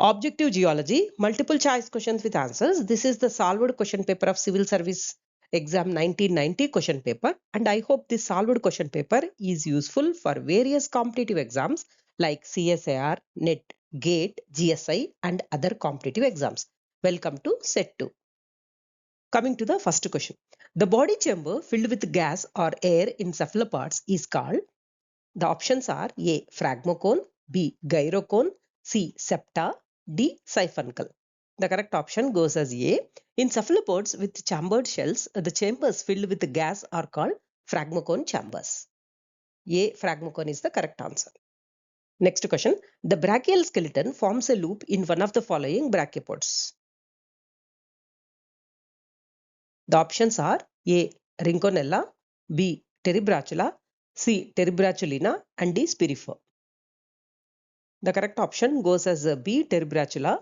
Objective geology, multiple choice questions with answers. This is the solved question paper of Civil Service Exam 1990 question paper, and I hope this solved question paper is useful for various competitive exams like CSIR, NET, GATE, GSI and other competitive exams. Welcome to Set 2. Coming to the first question. The body chamber filled with gas or air in cephalopods is called. The options are A. Phragmocone, B. Gyrocone, C. Septa, D. Siphuncle. The correct option goes as A. In cephalopods with chambered shells, the chambers filled with gas are called phragmocone chambers. A. Phragmocone is the correct answer. Next question. The brachial skeleton forms a loop in one of the following brachiopods. The options are A. Rinconella, B. Terebratula, C. Terebratulina and D. Spirifer. The correct option goes as B. Terebratula.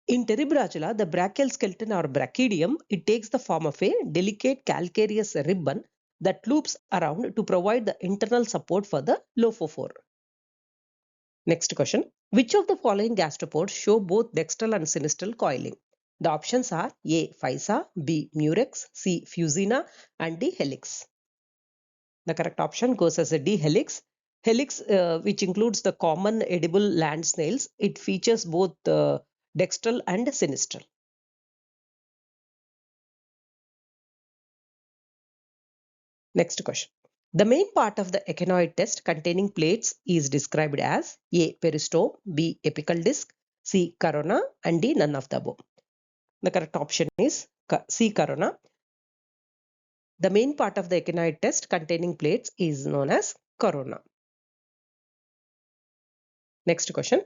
In Terebratula, the brachial skeleton or brachidium, it takes the form of a delicate calcareous ribbon that loops around to provide the internal support for the lophophore. Next question. Which of the following gastropods show both dextral and sinistral coiling? The options are A. Physa, B. Murex, C. Fusina and D. Helix. The correct option goes as a D. Helix. Helix, which includes the common edible land snails, it features both dextral and sinistral. Next question. The main part of the echinoid test containing plates is described as A. Peristome, B. Apical disc, C. Corona and D. None of the above. The correct option is C. Corona. The main part of the echinoid test containing plates is known as corona. Next question.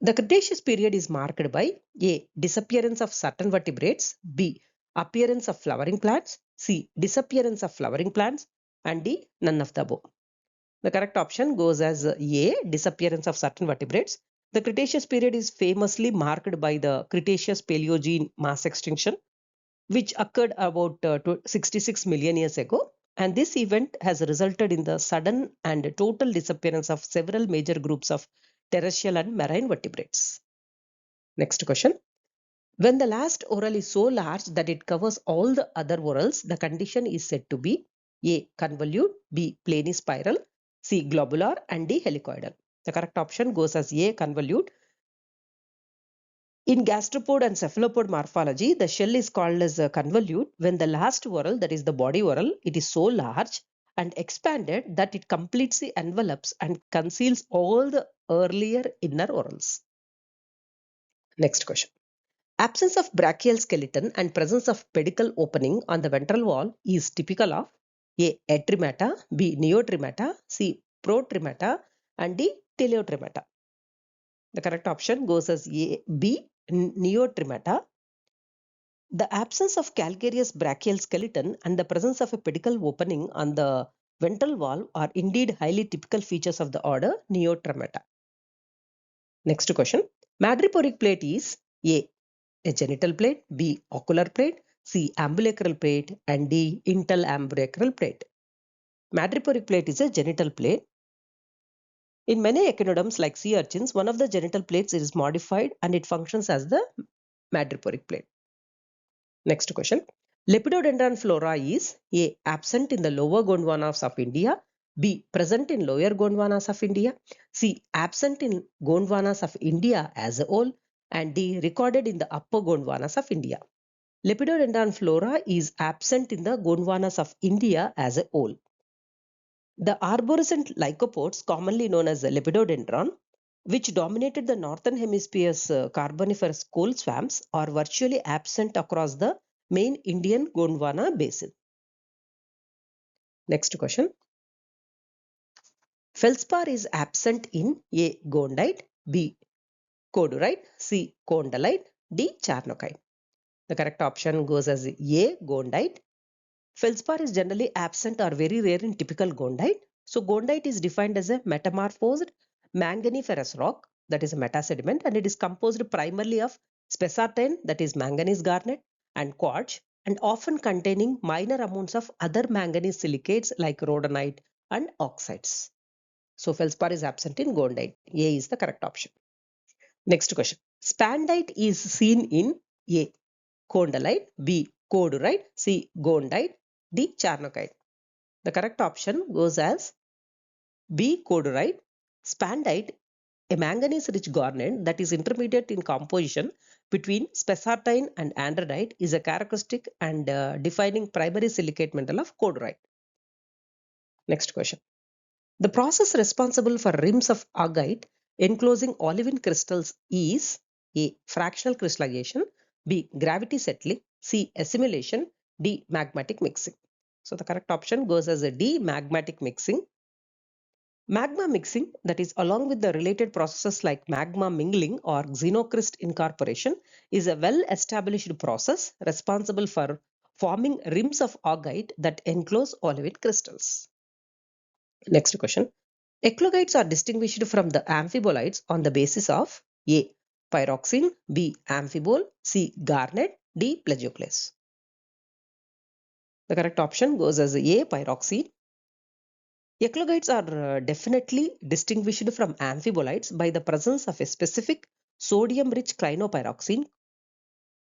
The Cretaceous period is marked by A. Disappearance of certain vertebrates, B. Appearance of flowering plants, C. Disappearance of flowering plants and D. None of the above. The correct option goes as A. Disappearance of certain vertebrates. The Cretaceous period is famously marked by the Cretaceous Paleogene mass extinction, which occurred about 66 million years ago. And this event has resulted in the sudden and total disappearance of several major groups of terrestrial and marine vertebrates. Next question. When the last oral is so large that it covers all the other orals, the condition is said to be A. Convolute, B. Planispiral, C. Globular and D. Helicoidal. The correct option goes as A. Convolute. In gastropod and cephalopod morphology, the shell is called as a convolute when the last oral, that is the body oral, it is so large and expanded that it completely envelops and conceals all the earlier inner orals. Next question. Absence of brachial skeleton and presence of pedicle opening on the ventral wall is typical of A. Atrimata, B. Neotrimata, C. Protrimata and D. Teleotrimata. The correct option goes as A. B. Neotrimata. The absence of calcareous brachial skeleton and the presence of a pedicle opening on the ventral wall are indeed highly typical features of the order Neotrimata. Next question. Madreporic plate is A. A genital plate, B. Ocular plate, C. Ambulacral plate and D. Interambulacral plate. Madreporic plate is a genital plate. In many echinoderms like sea urchins, one of the genital plates is modified and it functions as the madreporic plate. Next question. Lepidodendron flora is A. Absent in the lower Gondwanas of India, B. Present in lower Gondwanas of India, C. Absent in Gondwanas of India as a whole and D. Recorded in the upper Gondwanas of India. Lepidodendron flora is absent in the Gondwanas of India as a whole. The arborescent lycopods, commonly known as lepidodendron, which dominated the northern hemisphere's carboniferous coal swamps, are virtually absent across the main Indian Gondwana basin. Next question. Feldspar is absent in A. Gondite, B. Cordurite, C. Condylite, D. Charnockite. The correct option goes as A. Gondite. Feldspar is generally absent or very rare in typical gondite. So gondite is defined as a metamorphosed manganiferous rock, that is a metasediment, and it is composed primarily of spessartine, that is manganese garnet, and quartz, and often containing minor amounts of other manganese silicates like rhodonite and oxides. So feldspar is absent in gondite. A is the correct option. Next question. Spandite is seen in A. Condylite, B. Cordurite, C. Gondite, D. Charnockite. The correct option goes as B. Cordurite. Spandite, a manganese-rich garnet that is intermediate in composition between spessartine and andradite, is a characteristic and defining primary silicate metal of cordurite. Next question. The process responsible for rims of augite enclosing olivine crystals is A. Fractional crystallization, B. Gravity settling, C. Assimilation, D. Magmatic mixing. So the correct option goes as a D. Magmatic mixing. Magma mixing, that is along with the related processes like magma mingling or xenocrystal incorporation, is a well-established process responsible for forming rims of augite that enclose olivine crystals. Next question. Eclogites are distinguished from the amphibolites on the basis of A. Pyroxene, B. Amphibole, C. Garnet, D. Plagioclase. The correct option goes as A. Pyroxene. Eclogites are definitely distinguished from amphibolites by the presence of a specific sodium-rich clinopyroxene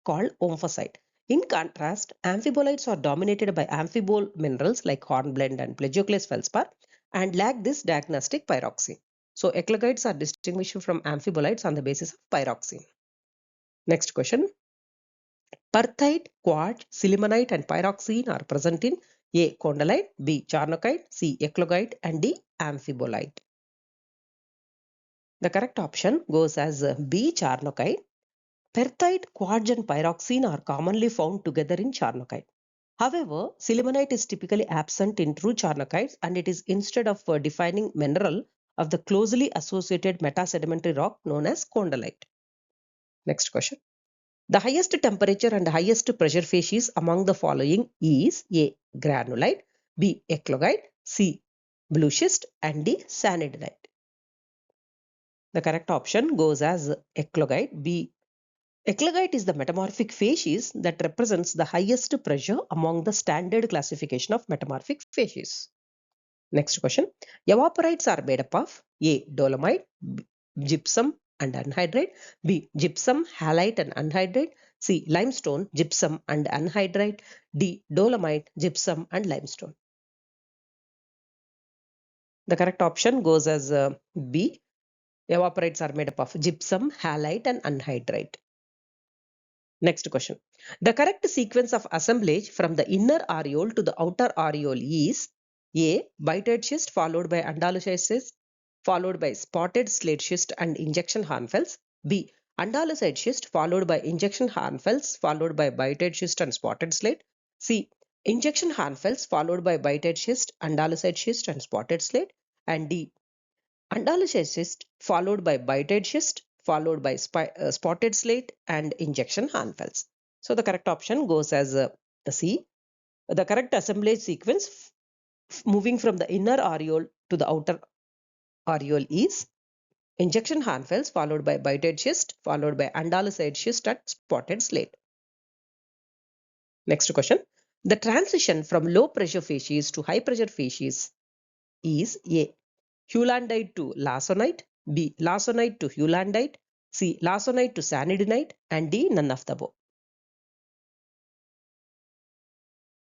called omphacite. In contrast, amphibolites are dominated by amphibole minerals like hornblende and plagioclase feldspar and lack this diagnostic pyroxene. So, eclogites are distinguished from amphibolites on the basis of pyroxene. Next question. Perthite, quartz, sillimanite and pyroxene are present in A. Condylite, B. Charnockite, C. Eclogite and D. Amphibolite. The correct option goes as B. Charnockite. Perthite, quartz and pyroxene are commonly found together in charnockite. However, sillimanite is typically absent in true charnockites and it is instead of defining mineral of the closely associated metasedimentary rock known as condylite. Next question. The highest temperature and highest pressure facies among the following is A. Granulite, B. Eclogite, C. Blue schist and D. Sanidinite. The correct option goes as eclogite, B. Eclogite is the metamorphic facies that represents the highest pressure among the standard classification of metamorphic facies. Next question. Evaporites are made up of A. Dolomite, B. Gypsum and anhydrite, B. Gypsum, halite and anhydrite, C. Limestone, gypsum and anhydrite, D. Dolomite, gypsum and limestone. The correct option goes as B. Evaporites are made up of gypsum, halite and anhydrite. Next question. The correct sequence of assemblage from the inner areole to the outer areole is A. Biotite schist followed by Andalusite schist followed by spotted slate schist and injection hornfels. B. Andalusite schist followed by injection hornfels followed by biotite schist and spotted slate. C. Injection hornfels followed by biotite schist, Andalusite schist and spotted slate. And D. Andalusite schist followed by biotite schist followed by spotted slate and injection hornfels. So the correct option goes as C. The correct assemblage sequence moving from the inner areole to the outer areole is injection hornfels followed by biotite schist followed by Andalusite schist and spotted slate. Next question. The transition from low pressure facies to high pressure facies is A. Heulandite to lasonite, B. Lasonite to heulandite, C. Lasonite to sanidinite, and D. None of the above.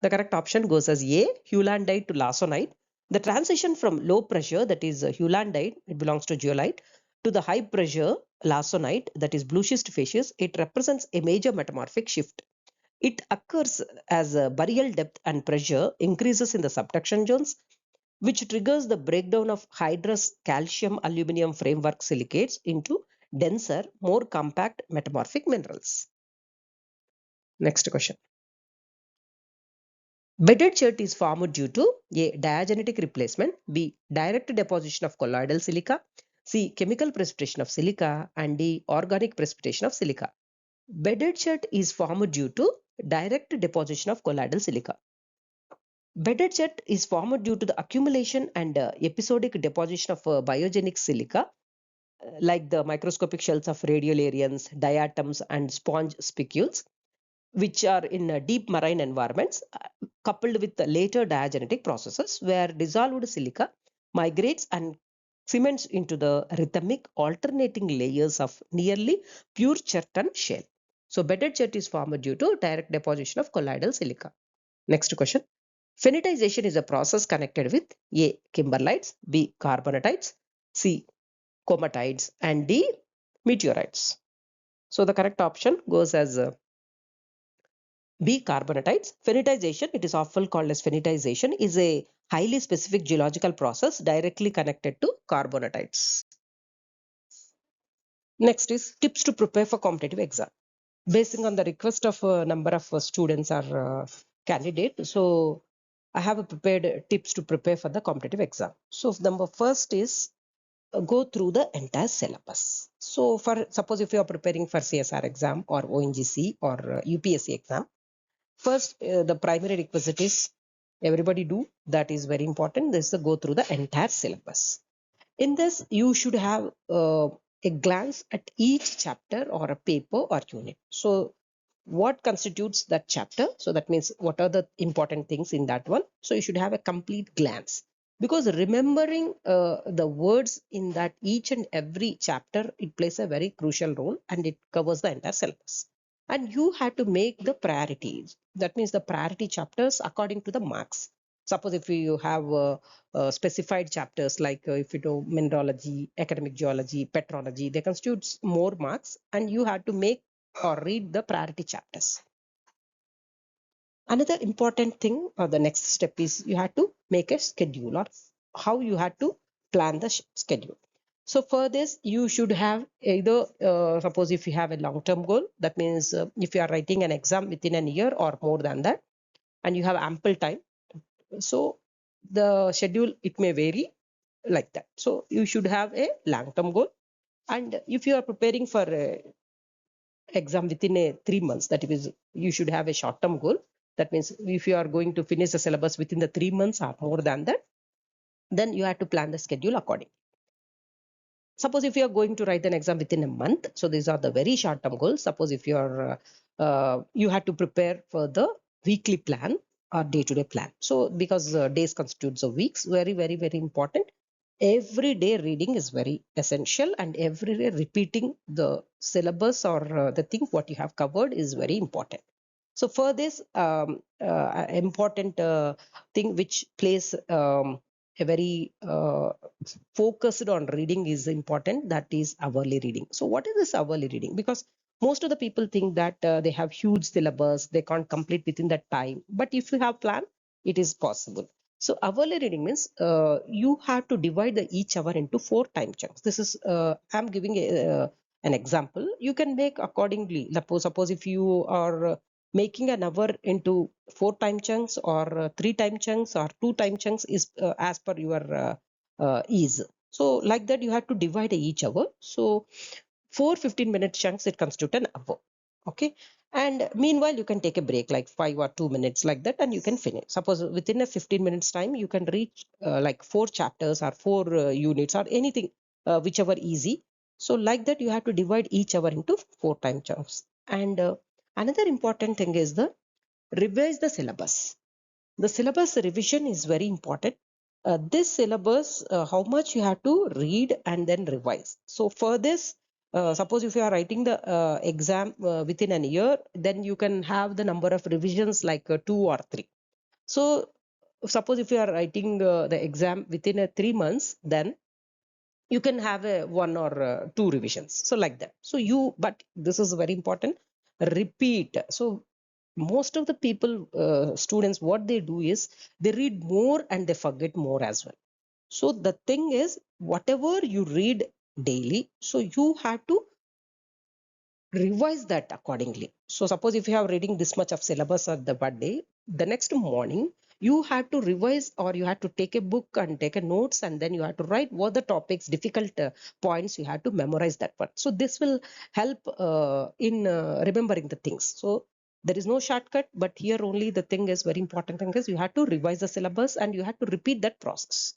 The correct option goes as A. Heulandite to lasonite. The transition from low pressure, that is heulandite, it belongs to geolite, to the high pressure lasonite, that is blue schist facies, it represents a major metamorphic shift. It occurs as burial depth and pressure increases in the subduction zones, which triggers the breakdown of hydrous calcium aluminum framework silicates into denser, more compact metamorphic minerals. Next question. Bedded chert is formed due to A. Diagenetic replacement, B. Direct deposition of colloidal silica, C. Chemical precipitation of silica, and D. Organic precipitation of silica. Bedded chert is formed due to direct deposition of colloidal silica. Bedded chert is formed due to the accumulation and episodic deposition of biogenic silica like the microscopic shells of radiolarians, diatoms and sponge spicules, which are in deep marine environments, coupled with the later diagenetic processes where dissolved silica migrates and cements into the rhythmic alternating layers of nearly pure chert shale. So bedded chert is formed due to direct deposition of colloidal silica. Next question. Phenitization is a process connected with A. Kimberlites, B. Carbonatites, C. Comatites, and D. Meteorites. So the correct option goes as B. Carbonatites. Phenitization, it is often called as phenitization, is a highly specific geological process directly connected to carbonatites. Next is tips to prepare for competitive exam. Basing on the request of a number of students or candidates, so I have prepared tips to prepare for the competitive exam. So number first is go through the entire syllabus. So for suppose if you are preparing for CSR exam or ONGC or UPSC exam, first the primary requisite is everybody do, that is very important. This is to go through the entire syllabus. In this, you should have a glance at each chapter or a paper or unit. So what constitutes that chapter? So that means what are the important things in that one? So you should have a complete glance, because remembering the words in that each and every chapter, it plays a very crucial role and it covers the entire syllabus. And you have to make the priorities. That means the priority chapters according to the marks. Suppose if you have specified chapters like if you do mineralogy, academic geology, petrology, they constitute more marks, and you have to make or read the priority chapters. Another important thing or the next step is you have to make a schedule, or how you have to plan the schedule. So for this, you should have either suppose if you have a long-term goal, that means if you are writing an exam within a year or more than that, and you have ample time, so the schedule, it may vary like that. So you should have a long-term goal. And if you are preparing for a exam within a 3 months, that is, you should have a short-term goal. That means if you are going to finish the syllabus within the 3 months or more than that, then you have to plan the schedule accordingly. Suppose if you are going to write an exam within a month, so these are the very short-term goals. Suppose if you are you have to prepare for the weekly plan or day-to-day plan. So because days constitutes of weeks, very important. Every day reading is very essential, and every day repeating the syllabus or the thing what you have covered is very important. So for this important thing which plays a very focused on reading is important, that is hourly reading. So what is this hourly reading? Because most of the people think that they have huge syllabus, they can't complete within that time. But if you have plan, it is possible. So hourly reading means you have to divide the each hour into 4 time chunks. This is I'm giving an example. You can make accordingly. Suppose if you are making an hour into 4 time chunks or 3 time chunks or 2 time chunks is as per your ease. So like that you have to divide each hour. So 4 15-minute chunks, it constitute an hour. Okay. And meanwhile, you can take a break like 5 or 2 minutes like that, and you can finish. Suppose within a 15 minutes time, you can reach like 4 chapters or 4 units or anything, whichever easy. So like that, you have to divide each hour into 4 time chunks. And another important thing is the revise the syllabus. The syllabus revision is very important. This syllabus, how much you have to read and then revise. So for this, suppose if you are writing the exam within an year, then you can have the number of revisions like 2 or 3. So suppose if you are writing the exam within a 3 months, then you can have a 1 or 2 revisions. So like that. So but this is very important. Repeat. So most of the people, students, what they do is they read more and they forget more as well. So the thing is, whatever you read daily, so you have to revise that accordingly. So suppose if you have reading this much of syllabus at the day, the next morning you have to revise, or you have to take a book and take a notes, and then you have to write what the topics, difficult points, you have to memorize that one. So this will help in remembering the things. So there is no shortcut, but here only the thing is very important thing is you have to revise the syllabus and you have to repeat that process.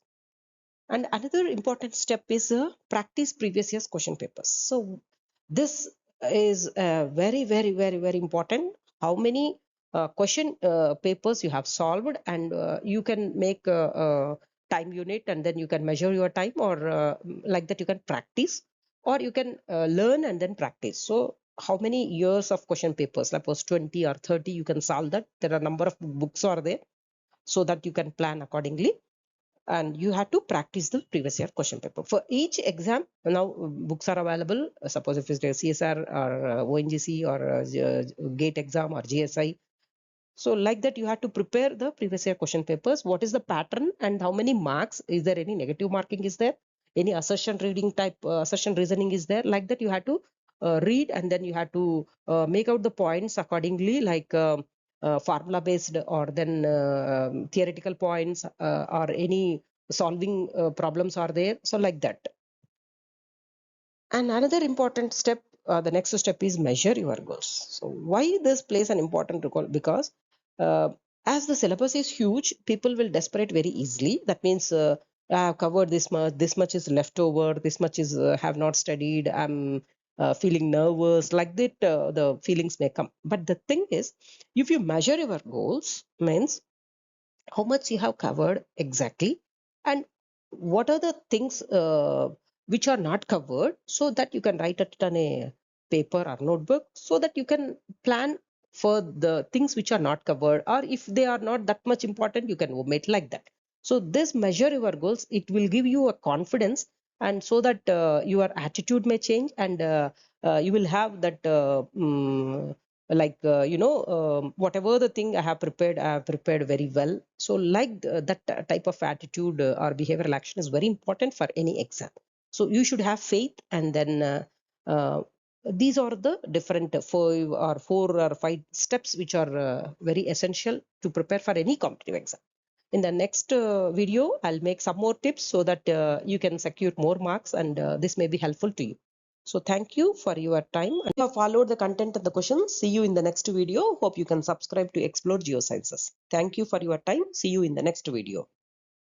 And another important step is practice previous year's question papers. So this is very important. How many question papers you have solved, and you can make time unit, and then you can measure your time, or like that you can practice, or you can learn and then practice. So how many years of question papers, suppose 20 or 30, you can solve that. There are a number of books are there, so that you can plan accordingly, and you have to practice the previous year question paper. For each exam, now books are available. Suppose if it's CSR or ONGC or GATE exam or GSI. So like that, you have to prepare the previous year question papers. What is the pattern and how many marks? Is there any negative marking? Is there any assertion reading type, assertion reasoning is there? Like that, you have to read, and then you have to make out the points accordingly, like formula based, or then theoretical points, or any solving problems are there. So like that. And another important step, the next step is measure your goals. So why this plays an important role? Because as the syllabus is huge, people will desperate very easily. That means I have covered this much is left over, this much is have not studied, I'm feeling nervous, like that the feelings may come. But the thing is, if you measure your goals, means how much you have covered exactly, and what are the things which are not covered, so that you can write it on a paper or notebook, so that you can plan for the things which are not covered, or if they are not that much important, you can omit, like that. So this measure your goals, it will give you a confidence, and so that your attitude may change, and you will have that whatever the thing I have prepared very well. So like that type of attitude or behavioral action is very important for any exam. So you should have faith, and then these are the different 4 or 5 steps which are very essential to prepare for any competitive exam. In the next video, I'll make some more tips, so that you can secure more marks, and this may be helpful to you. So thank you for your time. If you have followed the content of the questions, see you in the next video. Hope you can subscribe to Explore Geosciences. Thank you for your time. See you in the next video.